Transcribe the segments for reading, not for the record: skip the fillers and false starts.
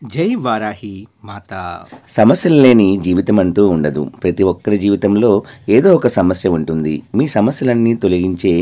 జై వారాహి మాత. సమస్యలు లేని జీవితం అంటూ ఉండదు. ప్రతి ఒక్కరి జీవితంలో ఏదో ఒక సమస్య ఉంటుంది. మీ సమస్యలన్నీ తొలగించే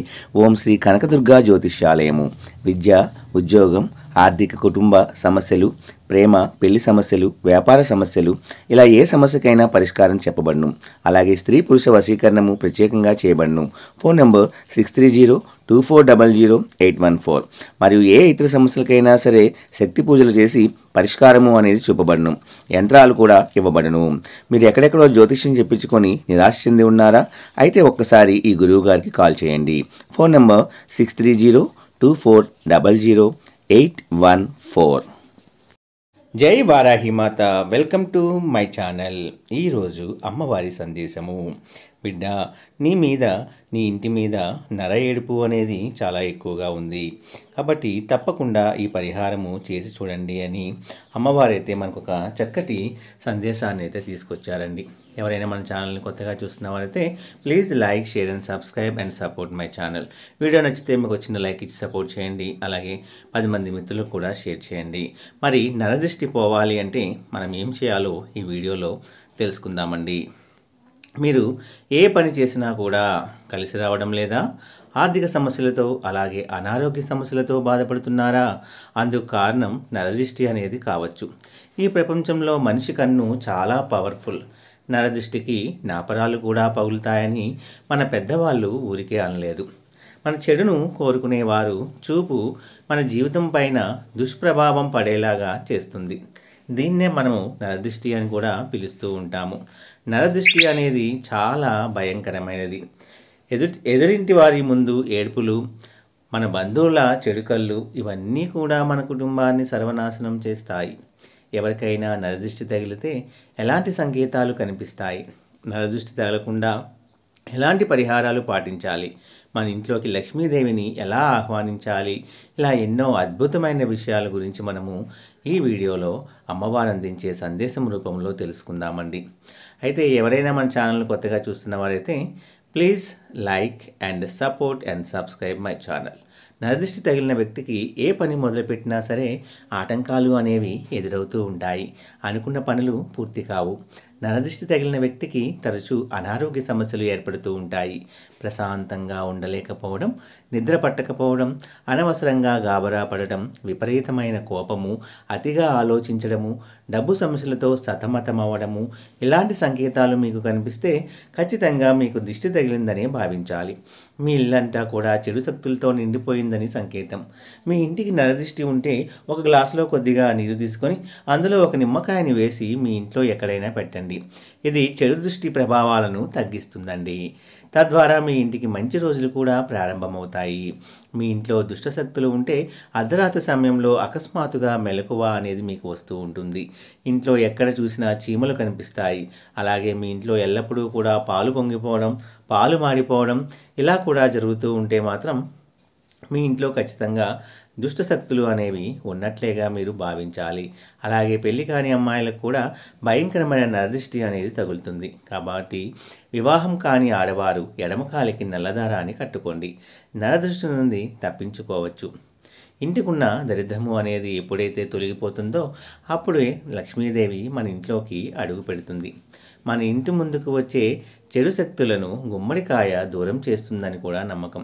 ఓం శ్రీ కనకదుర్గా జ్యోతిష్యాలయము. విద్య, ఉద్యోగం, ఆర్థిక, కుటుంబ సమస్యలు, ప్రేమ, పెళ్లి సమస్యలు, వ్యాపార సమస్యలు, ఇలా ఏ సమస్యకైనా పరిష్కారం చెప్పబడును. అలాగే స్త్రీ పురుష వశీకరణము ప్రత్యేకంగా చేయబడును. Phone number 6302400814. మరియు ఏ ఇతర సమస్యలకైనా సరే శక్తి పూజలు చేసి పరిష్కారము అనేది చూపబడును. యంత్రాలు కూడా ఇవ్వబడును. మీరు ఎక్కడెక్కడో జ్యోతిష్యం చెప్పించుకొని నిరాశ చెంది ఉన్నారా? అయితే ఒక్కసారి ఈ గురువు గారికి కాల్ చేయండి. Phone number 6302400814. జై వారాహి మాత. Welcome to my channel. ఈరోజు అమ్మవారి సందేశము. బిడ్డ, నీ మీద, నీ ఇంటి మీద నర ఏడుపు అనేది చాలా ఎక్కువగా ఉంది. కాబట్టి తప్పకుండా ఈ పరిహారము చేసి చూడండి అని అమ్మవారైతే మనకు ఒక చక్కటి సందేశాన్ని అయితే తీసుకొచ్చారండి. ఎవరైనా మన ఛానల్ని కొత్తగా చూస్తున్న వారైతే please like, share and subscribe and support my channel. Video నచ్చితే మీకు చిన్న లైక్ ఇచ్చి సపోర్ట్ చేయండి. అలాగే 10 మంది మిత్రులకు కూడా షేర్ చేయండి. మరి నరదృష్టి పోవాలి అంటే మనం ఏం చేయాలో ఈ వీడియోలో తెలుసుకుందామండి. మీరు ఏ పని చేసినా కూడా కలిసి రావడం లేదా? ఆర్థిక సమస్యలతో అలాగే అనారోగ్య సమస్యలతో బాధపడుతున్నారా? అందుకు కారణం నరదృష్టి అనేది కావచ్చు. ఈ ప్రపంచంలో మనిషి కన్ను చాలా పవర్ఫుల్. నరదృష్టికి నాపరాలు కూడా పగులుతాయని మన పెద్దవాళ్ళు ఊరికే అనలేదు. మన చెడును కోరుకునేవారు చూపు మన జీవితం పైన దుష్ప్రభావం పడేలాగా చేస్తుంది. దీన్నే మనము నరదృష్టి అని కూడా పిలుస్తూ ఉంటాము. నరదృష్టి అనేది చాలా భయంకరమైనది. ఎదురింటి వారి ముందు ఏడుపులు, మన బంధువుల చెడుకళ్ళు, ఇవన్నీ కూడా మన కుటుంబాన్ని సర్వనాశనం చేస్తాయి. ఎవరికైనా నరదృష్టి తగిలితే ఎలాంటి సంకేతాలు కనిపిస్తాయి? నరదృష్టి తగలకుండా ఎలాంటి పరిహారాలు పాటించాలి? మన ఇంట్లోకి లక్ష్మీదేవిని ఎలా ఆహ్వానించాలి? ఇలా ఎన్నో అద్భుతమైన విషయాల గురించి మనము ఈ వీడియోలో అమ్మవారు అందించే సందేశం రూపంలో తెలుసుకుందామండి. అయితే ఎవరైనా మన ఛానల్ని కొత్తగా చూస్తున్న వారైతే please like and support and subscribe my channel. నరదృష్టి తగిలిన వ్యక్తికి ఏ పని మొదలుపెట్టినా సరే ఆటంకాలు అనేవి ఎదురవుతూ ఉంటాయి. అనుకున్న పనులు పూర్తి కావు. నరదృష్టి తగిలిన వ్యక్తికి తరచూ అనారోగ్య సమస్యలు ఏర్పడుతూ ఉంటాయి. ప్రశాంతంగా ఉండలేకపోవడం, నిద్ర పట్టకపోవడం, అనవసరంగా గాబరా పడటం, విపరీతమైన కోపము, అతిగా ఆలోచించడము, డబ్బు సమస్యలతో సతమతమవ్వడము, ఇలాంటి సంకేతాలు మీకు కనిపిస్తే ఖచ్చితంగా మీకు దిష్టి తగిలిందనే భావించాలి. మీ ఇల్లంతా కూడా చెడు శక్తులతో నిండిపోయిందని సంకేతం. మీ ఇంటికి నరదృష్టి ఉంటే ఒక గ్లాసులో కొద్దిగా నీరు తీసుకొని అందులో ఒక నిమ్మకాయని వేసి మీ ఇంట్లో ఎక్కడైనా పెట్టండి. ఇది చెడు దృష్టి ప్రభావాలను తగ్గిస్తుందండి. తద్వారా మీ ఇంటికి మంచి రోజులు కూడా ప్రారంభమవుతాయి. మీ ఇంట్లో దుష్టశక్తులు ఉంటే అర్ధరాత్రి సమయంలో అకస్మాత్తుగా మెలకువ అనేది మీకు వస్తూ ఉంటుంది. ఇంట్లో ఎక్కడ చూసినా చీమలు కనిపిస్తాయి. అలాగే మీ ఇంట్లో ఎల్లప్పుడూ కూడా పాలు పొంగిపోవడం, పాలు మాడిపోవడం ఇలా కూడా జరుగుతూ ఉంటే మాత్రం మీ ఇంట్లో ఖచ్చితంగా దుష్టశక్తులు అనేవి ఉన్నట్లేగా మీరు భావించాలి. అలాగే పెళ్లి కాని అమ్మాయిలకు కూడా భయంకరమైన నరదృష్టి అనేది తగులుతుంది. కాబట్టి వివాహం కాని ఆడవారు ఎడమకాలికి నల్లదారాన్ని కట్టుకోండి. నరదృష్టి నుండి తప్పించుకోవచ్చు. ఇంటికున్న దరిద్రము అనేది ఎప్పుడైతే తొలగిపోతుందో అప్పుడే లక్ష్మీదేవి మన ఇంట్లోకి అడుగు పెడుతుంది. మన ఇంటి ముందుకు వచ్చే చెడు శక్తులను గుమ్మడికాయ దూరం చేస్తుందని కూడా నమ్మకం.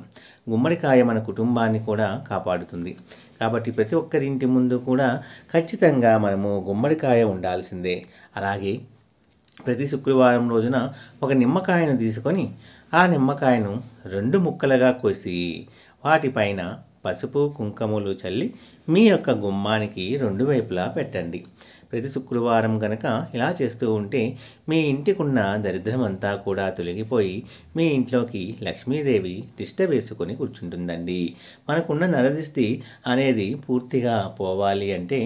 గుమ్మడికాయ మన కుటుంబాన్ని కూడా కాపాడుతుంది. కాబట్టి ప్రతి ఒక్కరి ఇంటి ముందు కూడా ఖచ్చితంగా మనము గుమ్మడికాయ ఉండాల్సిందే. అలాగే ప్రతి శుక్రవారం రోజున ఒక నిమ్మకాయను తీసుకొని ఆ నిమ్మకాయను 2 ముక్కలుగా కోసి వాటిపైన పసుపు, కుంకుమలు చల్లి మీ యొక్క గుమ్మానికి 2 వైపులా పెట్టండి. ప్రతి శుక్రవారం కనుక ఇలా చేస్తూ ఉంటే మీ ఇంటికున్న దరిద్రం అంతా కూడా తొలగిపోయి మీ ఇంట్లోకి లక్ష్మీదేవి తిష్ట వేసుకొని కూర్చుంటుందండి. మనకున్న నరదృష్టి అనేది పూర్తిగా పోవాలి అంటే,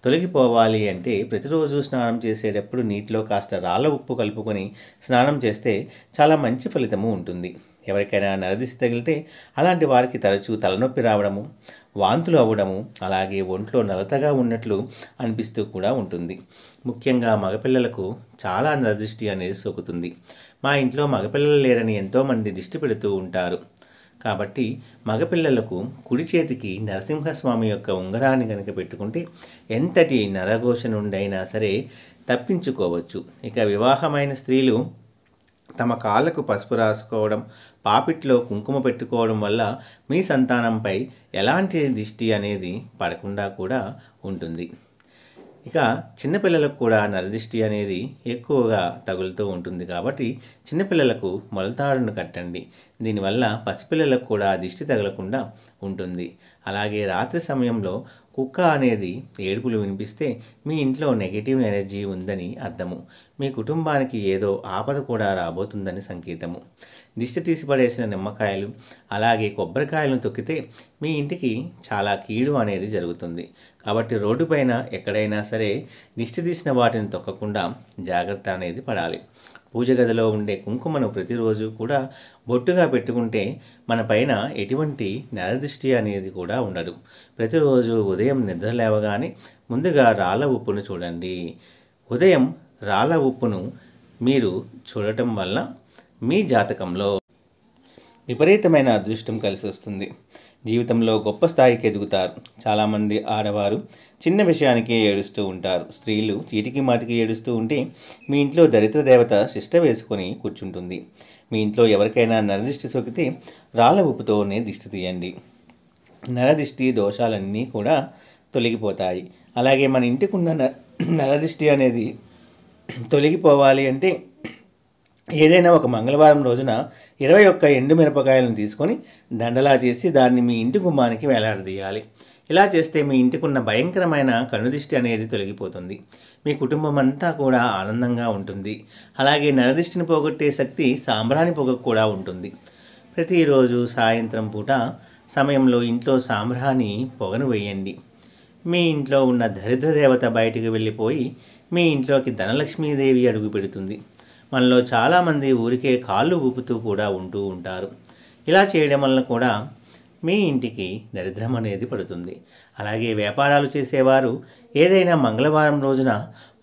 తొలగిపోవాలి అంటే ప్రతిరోజు స్నానం చేసేటప్పుడు నీటిలో కాస్త రాళ్ళ ఉప్పు కలుపుకొని స్నానం చేస్తే చాలా మంచి ఫలితము ఉంటుంది. ఎవరికైనా నరదృష్టి తగిలితే అలాంటి వారికి తరచూ తలనొప్పి రావడము, వాంతులు అవ్వడము, అలాగే ఒంట్లో నలతగా ఉన్నట్లు అనిపిస్తూ కూడా ఉంటుంది. ముఖ్యంగా మగపిల్లలకు చాలా నరదృష్టి అనేది సోకుతుంది. మా ఇంట్లో మగపిల్లలు లేరని ఎంతోమంది దిష్టి పెడుతూ ఉంటారు. కాబట్టి మగపిల్లలకు కుడి చేతికి నరసింహస్వామి యొక్క ఉంగరాన్ని కనుక పెట్టుకుంటే ఎంతటి నరఘోష నుండైనా సరే తప్పించుకోవచ్చు. ఇక వివాహమైన స్త్రీలు తమ కాళ్ళకు పసుపు రాసుకోవడం, పాపిట్లో కుంకుమ పెట్టుకోవడం వల్ల మీ సంతానంపై ఎలాంటి దిష్టి అనేది పడకుండా కూడా ఉంటుంది. ఇక చిన్నపిల్లలకు కూడా నరదిష్టి అనేది ఎక్కువగా తగులుతూ ఉంటుంది. కాబట్టి చిన్నపిల్లలకు మొలతాడును కట్టండి. దీనివల్ల పసిపిల్లలకు కూడా దిష్టి తగలకుండా ఉంటుంది. అలాగే రాత్రి సమయంలో కుక్క అనేది ఏడుపులు వినిపిస్తే మీ ఇంట్లో నెగిటివ్ ఎనర్జీ ఉందని అర్థము. మీ కుటుంబానికి ఏదో ఆపద కూడా రాబోతుందని సంకేతము. దిష్టి తీసిపడేసిన నిమ్మకాయలు అలాగే కొబ్బరికాయలను తొక్కితే మీ ఇంటికి చాలా కీడు అనేది జరుగుతుంది. కాబట్టి రోడ్డుపైన ఎక్కడైనా సరే దిష్టి తీసిన వాటిని తొక్కకుండా జాగ్రత్త అనేది పడాలి. పూజ గదిలో ఉండే కుంకుమను ప్రతిరోజు కూడా బొట్టుగా పెట్టుకుంటే మన పైన ఎటువంటి నరదృష్టి అనేది కూడా ఉండదు. ప్రతిరోజు ఉదయం నిద్ర లేవగానే ముందుగా రాళ్ళ ఉప్పును చూడండి. ఉదయం రాళ్ళ ఉప్పును మీరు చూడటం వల్ల మీ జాతకంలో విపరీతమైన అదృష్టం కలిసి వస్తుంది. జీవితంలో గొప్ప స్థాయికి ఎదుగుతారు. చాలామంది ఆడవారు చిన్న విషయానికే ఏడుస్తూ ఉంటారు. స్త్రీలు చీటికి మాటికి ఏడుస్తూ ఉంటే మీ ఇంట్లో దరిద్ర దేవత శిష్ట వేసుకొని కూర్చుంటుంది. మీ ఇంట్లో ఎవరికైనా నరదిష్టి సోకితే రాళ్ళ ఉప్పుతోనే దిష్టి తీయండి. నరదిష్టి దోషాలన్నీ కూడా తొలగిపోతాయి. అలాగే మన ఇంటికి ఉన్న నరదిష్టి అనేది తొలగిపోవాలి అంటే ఏదైనా ఒక మంగళవారం రోజున 21 ఎండు మిరపకాయలను తీసుకొని దండలా చేసి దాన్ని మీ ఇంటి గుమ్మానికి వేలాడదీయాలి. ఇలా చేస్తే మీ ఇంటికి ఉన్న భయంకరమైన కనుదిష్టి అనేది తొలగిపోతుంది. మీ కుటుంబం అంతా కూడా ఆనందంగా ఉంటుంది. అలాగే నరదిష్టిని పోగొట్టే శక్తి సాంబ్రాణి పొగకు కూడా ఉంటుంది. ప్రతిరోజు సాయంత్రం పూట సమయంలో ఇంట్లో సాంబ్రాణి పొగను వేయండి. మీ ఇంట్లో ఉన్న దరిద్ర దేవత బయటికి వెళ్ళిపోయి మీ ఇంట్లోకి ధనలక్ష్మీదేవి అడుగు పెడుతుంది. మనలో చాలామంది ఊరికే కాళ్ళు ఊపుతూ కూడా ఉంటూ ఉంటారు. ఇలా చేయడం వలన కూడా మీ ఇంటికి దరిద్రం అనేది పడుతుంది. అలాగే వ్యాపారాలు చేసేవారు ఏదైనా మంగళవారం రోజున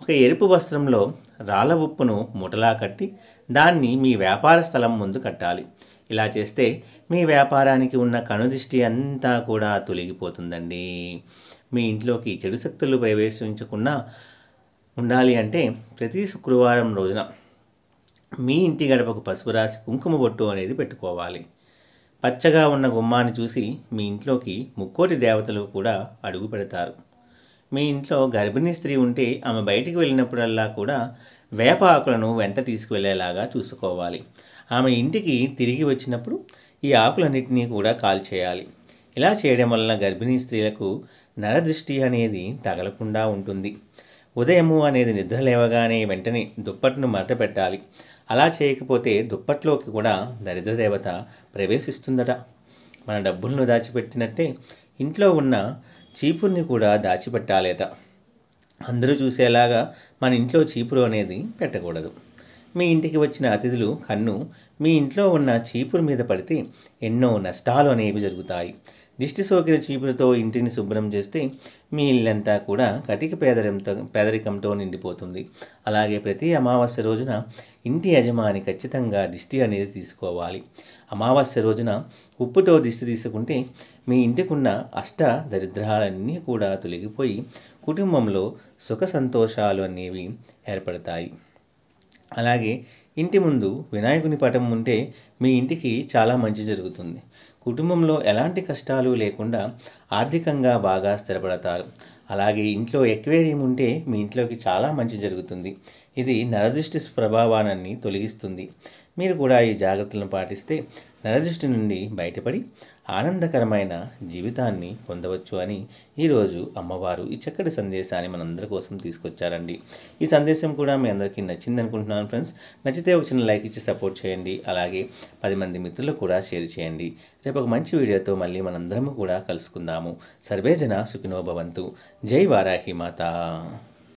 ఒక ఎరుపు వస్త్రంలో రాళ్ళ ఉప్పును మూటలా కట్టి దాన్ని మీ వ్యాపార స్థలం ముందు కట్టాలి. ఇలా చేస్తే మీ వ్యాపారానికి ఉన్న కనుదిష్టి అంతా కూడా తొలగిపోతుందండి. మీ ఇంట్లోకి చెడు శక్తులు ప్రవేశించకుండా ఉండాలి అంటే ప్రతి శుక్రవారం రోజున మీ ఇంటి గడపకు పసుపు రాసి కుంకుమ బొట్టు అనేది పెట్టుకోవాలి. పచ్చగా ఉన్న గుమ్మాన్ని చూసి మీ ఇంట్లోకి ముక్కోటి దేవతలు కూడా అడుగు పెడతారు. మీ ఇంట్లో గర్భిణీ స్త్రీ ఉంటే ఆమె బయటికి వెళ్ళినప్పుడల్లా కూడా వేప ఆకులను వెంట తీసుకువెళ్ళేలాగా చూసుకోవాలి. ఆమె ఇంటికి తిరిగి వచ్చినప్పుడు ఈ ఆకులన్నింటినీ కూడా కాల్చేయాలి. ఇలా చేయడం వలన గర్భిణీ స్త్రీలకు నరదృష్టి అనేది తగలకుండా ఉంటుంది. ఉదయము అనేది నిద్ర లేవగానే వెంటనే దుప్పట్టును మడత పెట్టాలి. అలా చేయకపోతే దుప్పట్లోకి కూడా దరిద్ర దేవత ప్రవేశిస్తుందట. మన డబ్బులను దాచిపెట్టినట్టే ఇంట్లో ఉన్న చీపుర్ని కూడా దాచిపెట్టాలేట. అందరూ చూసేలాగా మన ఇంట్లో చీపురు అనేది పెట్టకూడదు. మీ ఇంటికి వచ్చిన అతిథులు కన్ను మీ ఇంట్లో ఉన్న చీపురు మీద పడితే ఎన్నో నష్టాలు అనేవి జరుగుతాయి. దిష్టి సోకిన చీపురుతో ఇంటిని శుభ్రం చేస్తే మీ ఇల్లంతా కూడా కటిక పేదరికంతో నిండిపోతుంది. అలాగే ప్రతి అమావాస్య రోజున ఇంటి యజమాని ఖచ్చితంగా దిష్టి అనేది తీసుకోవాలి. అమావాస్య రోజున ఉప్పుతో దిష్టి తీసుకుంటే మీ ఇంటికున్న అష్ట దరిద్రాలన్నీ కూడా తొలగిపోయి కుటుంబంలో సుఖ సంతోషాలు అనేవి ఏర్పడతాయి. అలాగే ఇంటి ముందు వినాయకుని పటం ఉంటే మీ ఇంటికి చాలా మంచి జరుగుతుంది. కుటుంబంలో ఎలాంటి కష్టాలు లేకుండా ఆర్థికంగా బాగా స్థిరపడతారు. అలాగే ఇంట్లో ఎక్వేరియం ఉంటే మీ ఇంట్లోకి చాలా మంచి జరుగుతుంది. ఇది నరదృష్టి ప్రభావాన్ని తొలగిస్తుంది. మీరు కూడా ఈ జాగ్రత్తలను పాటిస్తే నరదృష్టి నుండి బయటపడి ఆనందకరమైన జీవితాన్ని పొందవచ్చు అని ఈరోజు అమ్మవారు ఈ చక్కటి సందేశాన్ని మనందరి కోసం తీసుకొచ్చారండి. ఈ సందేశం కూడా మీ అందరికీ నచ్చింది అనుకుంటున్నాను ఫ్రెండ్స్. నచ్చితే ఒక చిన్న లైక్ ఇచ్చి సపోర్ట్ చేయండి. అలాగే 10 మంది మిత్రులకు కూడా షేర్ చేయండి. రేపు ఒక మంచి వీడియోతో మళ్ళీ మనందరము కూడా కలుసుకుందాము. సర్వే జన సుఖినో భవంతు. జై వారాహి మాత.